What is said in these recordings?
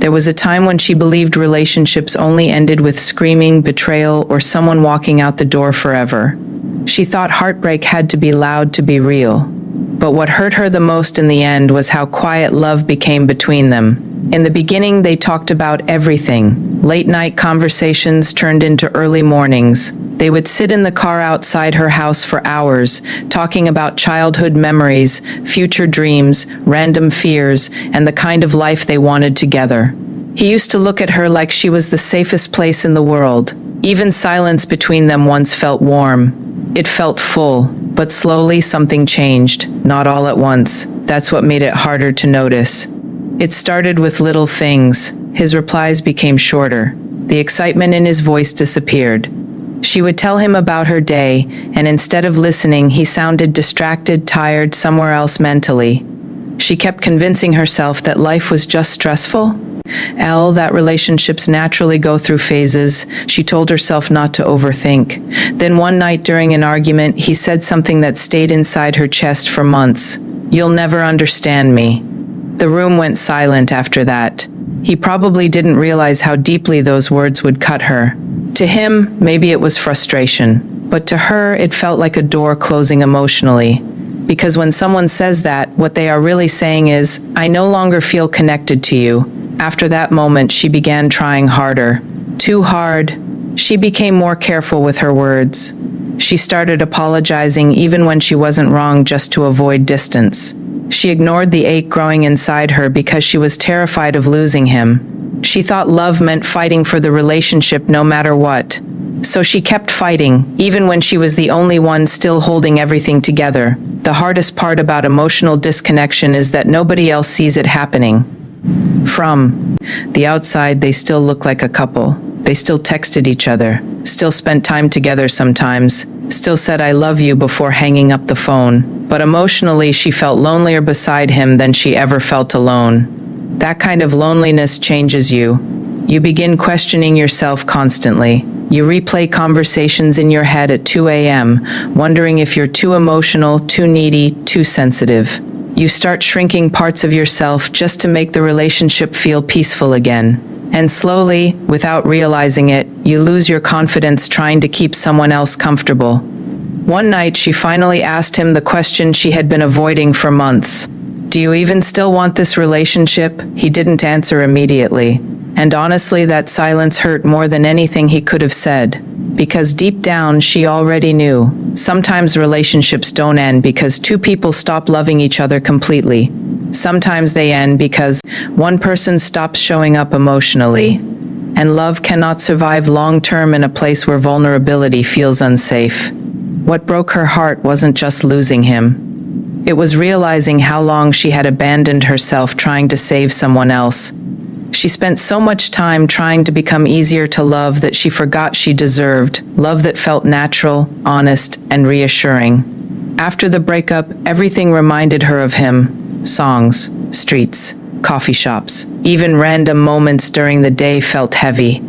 There was a time when she believed relationships only ended with screaming, betrayal, or someone walking out the door forever. She thought heartbreak had to be loud to be real. But what hurt her the most in the end was how quiet love became between them. In the beginning, they talked about everything. Late-night conversations turned into early mornings. They would sit in the car outside her house for hours, talking about childhood memories, future dreams, random fears, and the kind of life they wanted together. He used to look at her like she was the safest place in the world. Even silence between them once felt warm. It felt full, but slowly something changed, not all at once. That's what made it harder to notice. It started with little things. His replies became shorter. The excitement in his voice disappeared. She would tell him about her day, and instead of listening, he sounded distracted, tired, somewhere else mentally. She kept convincing herself that life was just stressful. That relationships naturally go through phases. She told herself not to overthink. Then one night during an argument, he said something that stayed inside her chest for months. "You'll never understand me." The room went silent after that. He probably didn't realize how deeply those words would cut her. To him, maybe it was frustration, but to her, it felt like a door closing emotionally. Because when someone says that, what they are really saying is, "I no longer feel connected to you." After that moment, she began trying harder. Too hard. She became more careful with her words. She started apologizing even when she wasn't wrong, just to avoid distance. She ignored the ache growing inside her because she was terrified of losing him. She thought love meant fighting for the relationship no matter what. So she kept fighting, even when she was the only one still holding everything together. The hardest part about emotional disconnection is that nobody else sees it happening. From the outside, they still look like a couple. They still texted each other, still spent time together sometimes, still said "I love you" before hanging up the phone. But emotionally, she felt lonelier beside him than she ever felt alone. That kind of loneliness changes you. You begin questioning yourself constantly. You replay conversations in your head at 2 a.m., wondering if you're too emotional, too needy, too sensitive. You start shrinking parts of yourself just to make the relationship feel peaceful again. And slowly, without realizing it, you lose your confidence trying to keep someone else comfortable. One night, she finally asked him the question she had been avoiding for months. "Do you even still want this relationship?" He didn't answer immediately. And honestly, that silence hurt more than anything he could have said. Because deep down, she already knew. Sometimes relationships don't end because two people stop loving each other completely. Sometimes they end because one person stops showing up emotionally. And love cannot survive long-term in a place where vulnerability feels unsafe. What broke her heart wasn't just losing him. It was realizing how long she had abandoned herself trying to save someone else. She spent so much time trying to become easier to love that she forgot she deserved love that felt natural, honest, and reassuring. After the breakup, everything reminded her of him. Songs, streets, coffee shops, even random moments during the day felt heavy.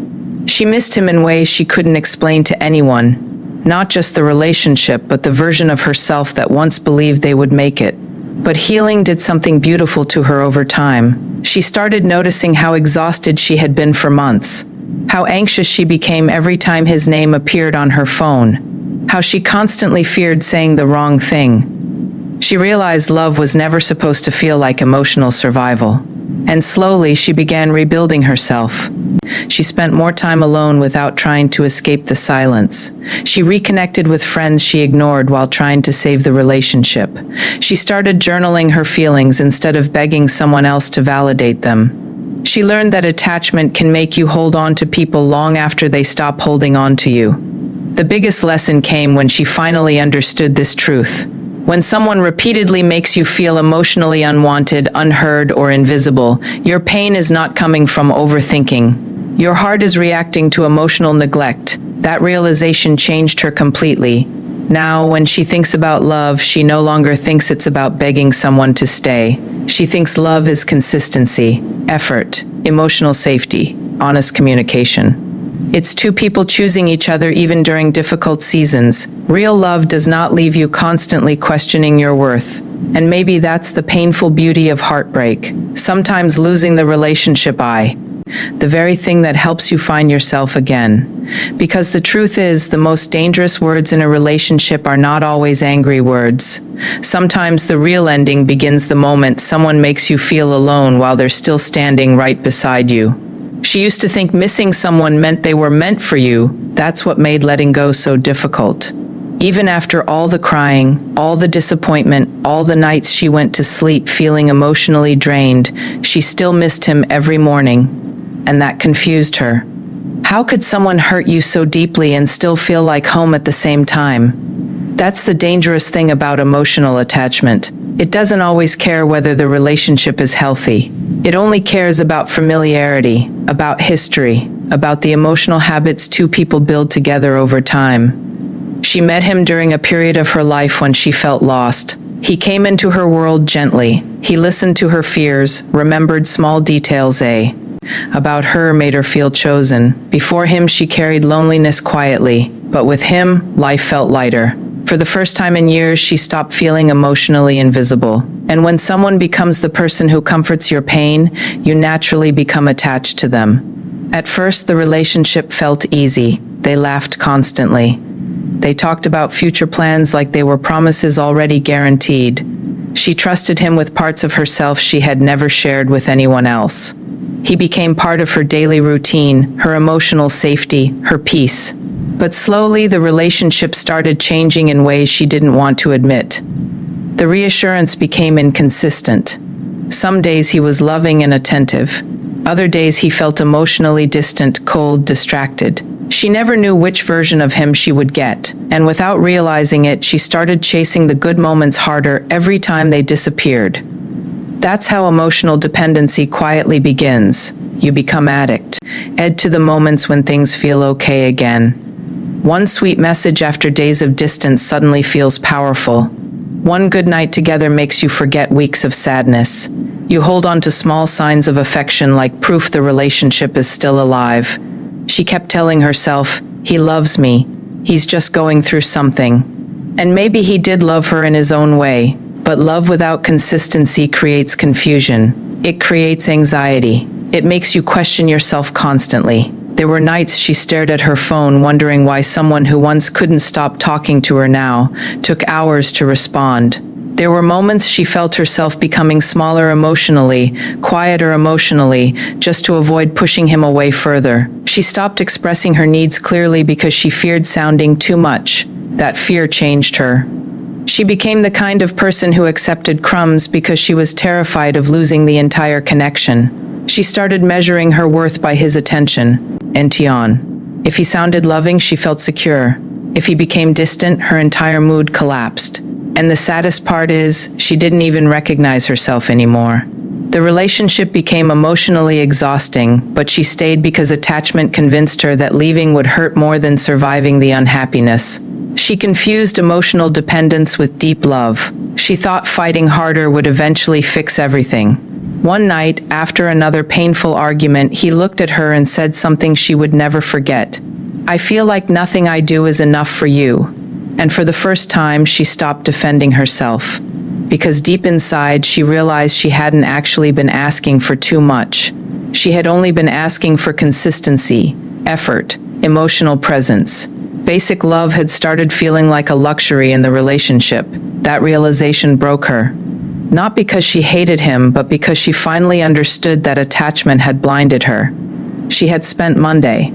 She missed him in ways she couldn't explain to anyone. Not just the relationship, but the version of herself that once believed they would make it. But healing did something beautiful to her over time. She started noticing how exhausted she had been for months, how anxious she became every time his name appeared on her phone, how she constantly feared saying the wrong thing. She realized love was never supposed to feel like emotional survival. And slowly, she began rebuilding herself. She spent more time alone without trying to escape the silence. She reconnected with friends she ignored while trying to save the relationship. She started journaling her feelings instead of begging someone else to validate them. She learned that attachment can make you hold on to people long after they stop holding on to you. The biggest lesson came when she finally understood this truth. When someone repeatedly makes you feel emotionally unwanted, unheard, or invisible, your pain is not coming from overthinking. Your heart is reacting to emotional neglect. That realization changed her completely. Now, when she thinks about love, she no longer thinks it's about begging someone to stay. She thinks love is consistency, effort, emotional safety, honest communication. It's two people choosing each other even during difficult seasons. Real love does not leave you constantly questioning your worth. And maybe that's the painful beauty of heartbreak. Sometimes losing the relationship the very thing that helps you find yourself again. Because the truth is, the most dangerous words in a relationship are not always angry words. Sometimes the real ending begins the moment someone makes you feel alone while they're still standing right beside you. She used to think missing someone meant they were meant for you. That's what made letting go so difficult. Even after all the crying, all the disappointment, all the nights she went to sleep feeling emotionally drained, she still missed him every morning. And that confused her. How could someone hurt you so deeply and still feel like home at the same time? That's the dangerous thing about emotional attachment. It doesn't always care whether the relationship is healthy. It only cares about familiarity, about history, about the emotional habits two people build together over time. She met him during a period of her life when she felt lost. He came into her world gently. He listened to her fears, remembered small details about her made her feel chosen. Before him, she carried loneliness quietly, but with him, life felt lighter. For the first time in years, she stopped feeling emotionally invisible. And when someone becomes the person who comforts your pain, you naturally become attached to them. At first, the relationship felt easy. They laughed constantly. They talked about future plans like they were promises already guaranteed. She trusted him with parts of herself she had never shared with anyone else. He became part of her daily routine, her emotional safety, her peace. But slowly, the relationship started changing in ways she didn't want to admit. The reassurance became inconsistent. Some days he was loving and attentive. Other days he felt emotionally distant, cold, distracted. She never knew which version of him she would get, and without realizing it, she started chasing the good moments harder every time they disappeared. That's how emotional dependency quietly begins. You become addict to the moments when things feel okay again. One sweet message after days of distance suddenly feels powerful. One good night together makes you forget weeks of sadness. You hold on to small signs of affection like proof the relationship is still alive. She kept telling herself, he loves me. He's just going through something. And maybe he did love her in his own way, but love without consistency creates confusion. It creates anxiety. It makes you question yourself constantly. There were nights she stared at her phone wondering why someone who once couldn't stop talking to her now took hours to respond. There were moments she felt herself becoming smaller emotionally, quieter emotionally, just to avoid pushing him away further. She stopped expressing her needs clearly because she feared sounding too much. That fear changed her. She became the kind of person who accepted crumbs because she was terrified of losing the entire connection. She started measuring her worth by his attention. If he sounded loving, she felt secure. If he became distant, her entire mood collapsed. And the saddest part is, she didn't even recognize herself anymore. The relationship became emotionally exhausting, but she stayed because attachment convinced her that leaving would hurt more than surviving the unhappiness. She confused emotional dependence with deep love. She thought fighting harder would eventually fix everything. One night, after another painful argument, he looked at her and said something she would never forget. I feel like nothing I do is enough for you. And for the first time, she stopped defending herself. Because deep inside, she realized she hadn't actually been asking for too much. She had only been asking for consistency, effort, emotional presence. Basic love had started feeling like a luxury in the relationship. That realization broke her. Not because she hated him, but because she finally understood that attachment had blinded her. She had spent Monday.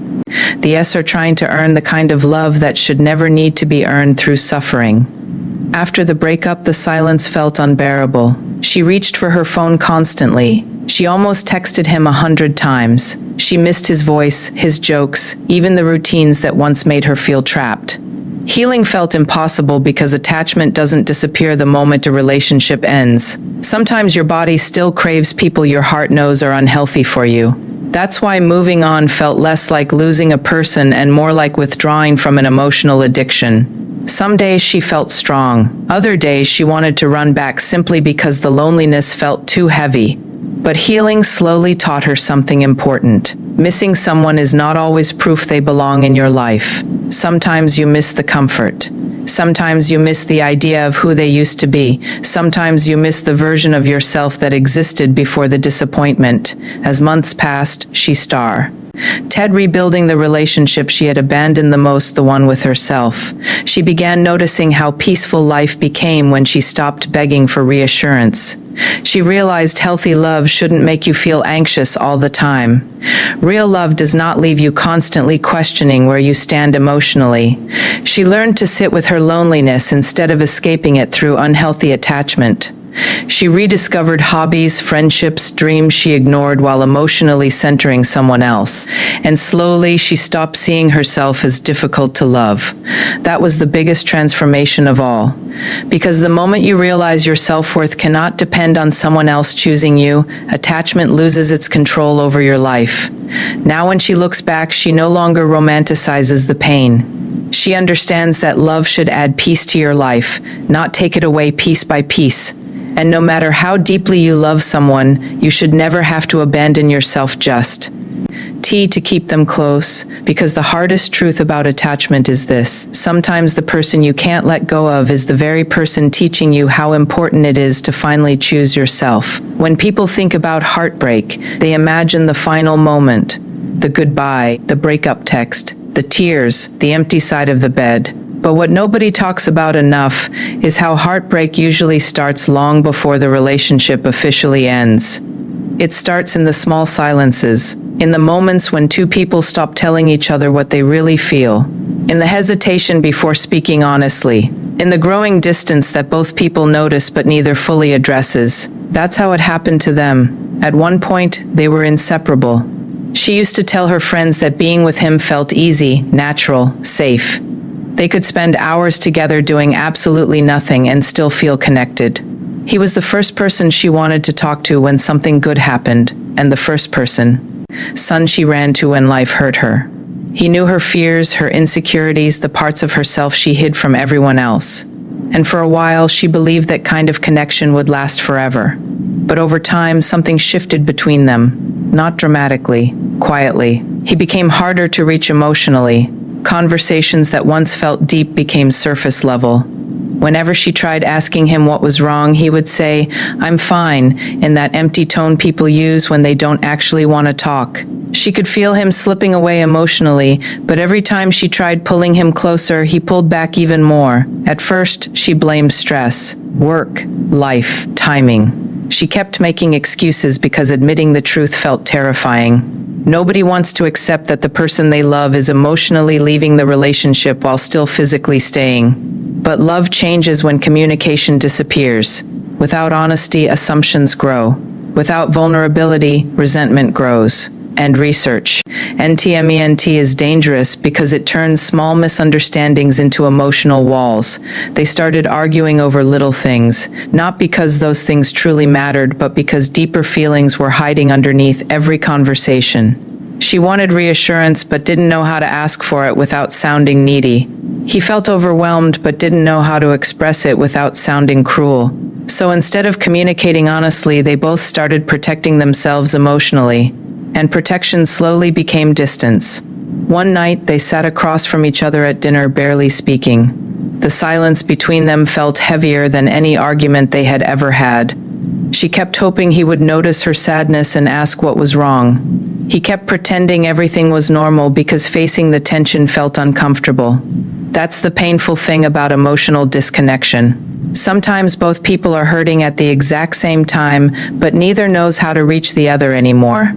The S are trying to earn the kind of love that should never need to be earned through suffering. After the breakup, the silence felt unbearable. She reached for her phone constantly. She almost texted him 100 times. She missed his voice, his jokes, even the routines that once made her feel trapped. Healing felt impossible because attachment doesn't disappear the moment a relationship ends. Sometimes your body still craves people your heart knows are unhealthy for you. That's why moving on felt less like losing a person and more like withdrawing from an emotional addiction. Some days she felt strong. Other days she wanted to run back simply because the loneliness felt too heavy. But healing slowly taught her something important. Missing someone is not always proof they belong in your life. Sometimes you miss the comfort. Sometimes you miss the idea of who they used to be. Sometimes you miss the version of yourself that existed before the disappointment. As months passed, she Ted rebuilding the relationship she had abandoned the most, the one with herself. She began noticing how peaceful life became when she stopped begging for reassurance. She realized healthy love shouldn't make you feel anxious all the time. Real love does not leave you constantly questioning where you stand emotionally. She learned to sit with her loneliness instead of escaping it through unhealthy attachment. She rediscovered hobbies, friendships, dreams she ignored while emotionally centering someone else. And slowly, she stopped seeing herself as difficult to love. That was the biggest transformation of all. Because the moment you realize your self-worth cannot depend on someone else choosing you, attachment loses its control over your life. Now when she looks back, she no longer romanticizes the pain. She understands that love should add peace to your life, not take it away piece by piece. And no matter how deeply you love someone, you should never have to abandon yourself to keep them close, because the hardest truth about attachment is this: sometimes the person you can't let go of is the very person teaching you how important it is to finally choose yourself. When people think about heartbreak, they imagine the final moment, the goodbye, the breakup text, the tears, the empty side of the bed. But what nobody talks about enough is how heartbreak usually starts long before the relationship officially ends. It starts in the small silences, in the moments when two people stop telling each other what they really feel, in the hesitation before speaking honestly, in the growing distance that both people notice but neither fully addresses. That's how it happened to them. At one point, they were inseparable. She used to tell her friends that being with him felt easy, natural, safe. They could spend hours together doing absolutely nothing and still feel connected. He was the first person she wanted to talk to when something good happened, and the first son she ran to when life hurt her. He knew her fears, her insecurities, the parts of herself she hid from everyone else. And for a while, she believed that kind of connection would last forever. But over time, something shifted between them, not dramatically, quietly. He became harder to reach emotionally. Conversations that once felt deep became surface level. Whenever she tried asking him what was wrong, he would say, "I'm fine," in that empty tone people use when they don't actually want to talk. She could feel him slipping away emotionally, but every time she tried pulling him closer, he pulled back even more. At first, she blamed stress, work, life, timing. She kept making excuses because admitting the truth felt terrifying. Nobody wants to accept that the person they love is emotionally leaving the relationship while still physically staying. But love changes when communication disappears. Without honesty, assumptions grow. Without vulnerability, resentment grows. And research. NTMENT is dangerous because it turns small misunderstandings into emotional walls. They started arguing over little things, not because those things truly mattered, but because deeper feelings were hiding underneath every conversation. She wanted reassurance but didn't know how to ask for it without sounding needy. He felt overwhelmed but didn't know how to express it without sounding cruel. So instead of communicating honestly, they both started protecting themselves emotionally. And protection slowly became distance. One night, they sat across from each other at dinner, barely speaking. The silence between them felt heavier than any argument they had ever had. She kept hoping he would notice her sadness and ask what was wrong. He kept pretending everything was normal because facing the tension felt uncomfortable. That's the painful thing about emotional disconnection. Sometimes both people are hurting at the exact same time, but neither knows how to reach the other anymore.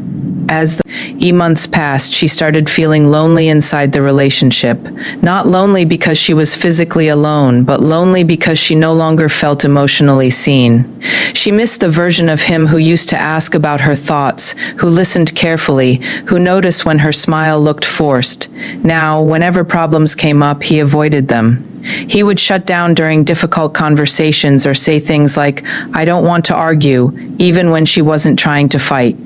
As the months passed, she started feeling lonely inside the relationship. Not lonely because she was physically alone, but lonely because she no longer felt emotionally seen. She missed the version of him who used to ask about her thoughts, who listened carefully, who noticed when her smile looked forced. Now, whenever problems came up, he avoided them. He would shut down during difficult conversations or say things like, "I don't want to argue," even when she wasn't trying to fight.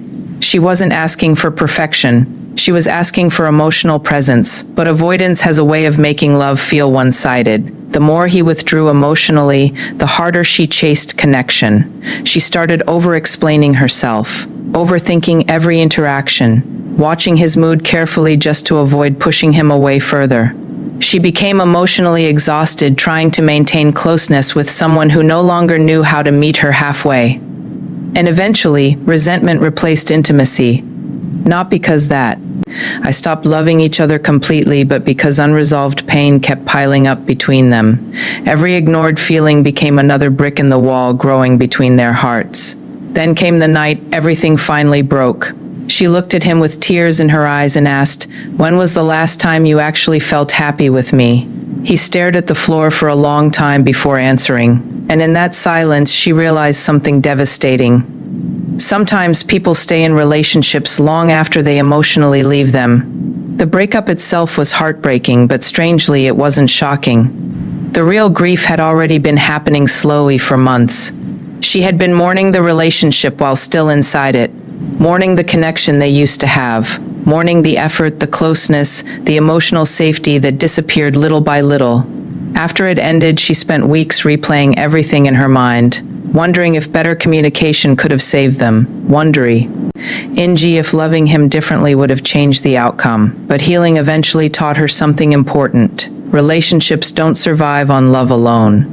She wasn't asking for perfection. She was asking for emotional presence, but avoidance has a way of making love feel one-sided. The more he withdrew emotionally, the harder she chased connection. She started over-explaining herself. overthinking every interaction, watching his mood carefully just to avoid pushing him away further. She became emotionally exhausted trying to maintain closeness with someone who no longer knew how to meet her halfway. And eventually, resentment replaced intimacy. Not because I stopped loving each other completely, but because unresolved pain kept piling up between them. Every ignored feeling became another brick in the wall growing between their hearts. Then came the night everything finally broke. She looked at him with tears in her eyes and asked, "When was the last time you actually felt happy with me?" He stared at the floor for a long time before answering, and in that silence she realized something devastating. Sometimes people stay in relationships long after they emotionally leave them. The breakup itself was heartbreaking, but strangely it wasn't shocking. The real grief had already been happening slowly for months. She had been mourning the relationship while still inside it, mourning the connection they used to have, mourning the effort, the closeness, the emotional safety that disappeared little by little. After it ended, she spent weeks replaying everything in her mind, wondering if better communication could have saved them, wondering if loving him differently would have changed the outcome. But healing eventually taught her something important. Relationships don't survive on love alone.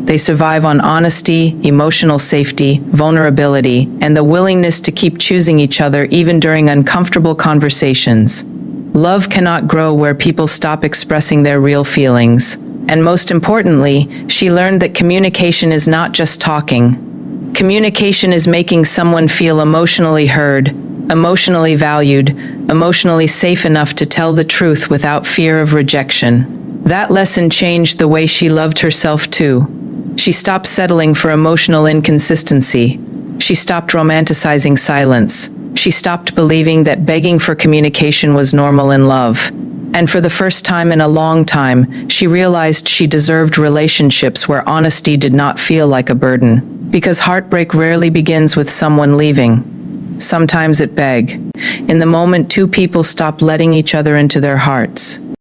They survive on honesty, emotional safety, vulnerability, and the willingness to keep choosing each other even during uncomfortable conversations. Love cannot grow where people stop expressing their real feelings. And most importantly, she learned that communication is not just talking. Communication is making someone feel emotionally heard, emotionally valued, emotionally safe enough to tell the truth without fear of rejection. That lesson changed the way she loved herself too. She stopped settling for emotional inconsistency. She stopped romanticizing silence. She stopped believing that begging for communication was normal in love. And for the first time in a long time, she realized she deserved relationships where honesty did not feel like a burden. Because heartbreak rarely begins with someone leaving. Sometimes it begs. In the moment two people stop letting each other into their hearts.